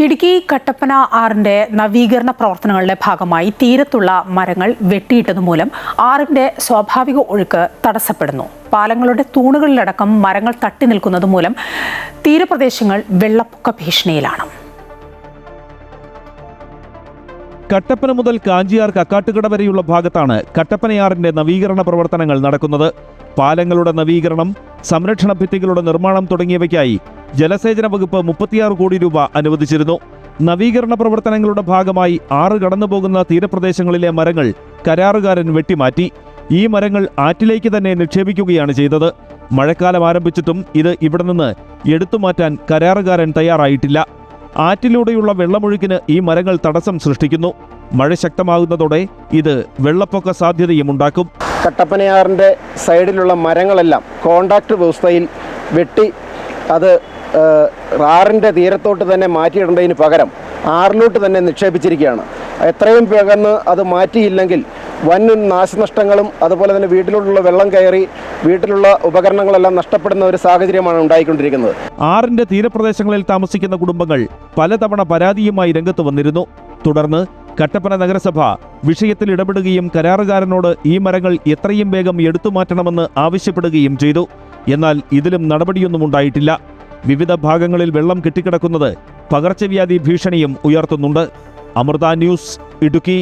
ഇടുക്കി കട്ടപ്പന ആറിന്റെ നവീകരണ പ്രവർത്തനങ്ങളുടെ ഭാഗമായി തീരത്തുള്ള മരങ്ങൾ വെട്ടിയിട്ടതുമൂലം ആറിന്റെ സ്വാഭാവിക ഒഴുക്ക് തടസ്സപ്പെടുന്നു. പാലങ്ങളുടെ തൂണുകളിലടക്കം മരങ്ങൾ തട്ടി നിൽക്കുന്നതുമൂലം തീരപ്രദേശങ്ങൾ വെള്ളപ്പൊക്ക ഭീഷണിയിലാണ്. കട്ടപ്പന മുതൽ കാഞ്ചിയാർ കക്കാട്ടുകട വരെയുള്ള ഭാഗത്താണ് കട്ടപ്പനയാറിന്റെ നവീകരണ പ്രവർത്തനങ്ങൾ നടക്കുന്നത്. പാലങ്ങളുടെ നവീകരണം, സംരക്ഷണ ഭിത്തികളുടെ നിർമ്മാണം തുടങ്ങിയവയ്ക്കായി ജലസേചന വകുപ്പ് 36 കോടി രൂപ അനുവദിച്ചിരുന്നു. നവീകരണ പ്രവർത്തനങ്ങളുടെ ഭാഗമായി ആറ് കടന്നുപോകുന്ന തീരപ്രദേശങ്ങളിലെ മരങ്ങൾ കരാറുകാരൻ വെട്ടിമാറ്റി. ഈ മരങ്ങൾ ആറ്റിലേക്ക് തന്നെ നിക്ഷേപിക്കുകയാണ് ചെയ്തത്. മഴക്കാലം ആരംഭിച്ചിട്ടും ഇത് ഇവിടെ നിന്ന് എടുത്തുമാറ്റാൻ കരാറുകാരൻ തയ്യാറായിട്ടില്ല. ആറ്റിലൂടെയുള്ള വെള്ളമൊഴുക്കിന് ഈ മരങ്ങൾ തടസ്സം സൃഷ്ടിക്കുന്നു. മഴ ശക്തമാകുന്നതോടെ ഇത് വെള്ളപ്പൊക്ക സാധ്യതയും ഉണ്ടാക്കും. കട്ടപ്പനയാറിൻ്റെ സൈഡിലുള്ള മരങ്ങളെല്ലാം കോണ്ടാക്ട് വ്യവസ്ഥയിൽ വെട്ടി അത് ആറിൻ്റെ തീരത്തോട്ട് തന്നെ മാറ്റിയിടേണ്ടതിന് പകരം ആറിലോട്ട് തന്നെ നിക്ഷേപിച്ചിരിക്കുകയാണ്. എത്രയും വേഗം അത് മാറ്റിയില്ലെങ്കിൽ വൻ നാശനഷ്ടങ്ങളും അതുപോലെ തന്നെ വീട്ടിലുള്ള വെള്ളം കയറി വീട്ടിലുള്ള ഉപകരണങ്ങളെല്ലാം നഷ്ടപ്പെടുന്ന ഒരു സാഹചര്യമാണ് ഉണ്ടായിക്കൊണ്ടിരിക്കുന്നത്. ആറിന്റെ തീരപ്രദേശങ്ങളിൽ താമസിക്കുന്ന കുടുംബങ്ങൾ പലതവണ പരാതിയുമായി രംഗത്ത് വന്നിരുന്നു. തുടർന്ന് കട്ടപ്പന നഗരസഭ വിഷയത്തിൽ ഇടപെടുകയും കരാറുകാരനോട് ഈ മരങ്ങൾ എത്രയും വേഗം എടുത്തുമാറ്റണമെന്ന് ആവശ്യപ്പെടുകയും ചെയ്തു. എന്നാൽ ഇതിലും നടപടിയൊന്നും ഉണ്ടായിട്ടില്ല. വിവിധ ഭാഗങ്ങളിൽ വെള്ളം കെട്ടിക്കിടക്കുന്നത് പകർച്ചവ്യാധി ഭീഷണിയും ഉയർത്തുന്നുണ്ട്. അമൃത ന്യൂസ്, ഇടുക്കി.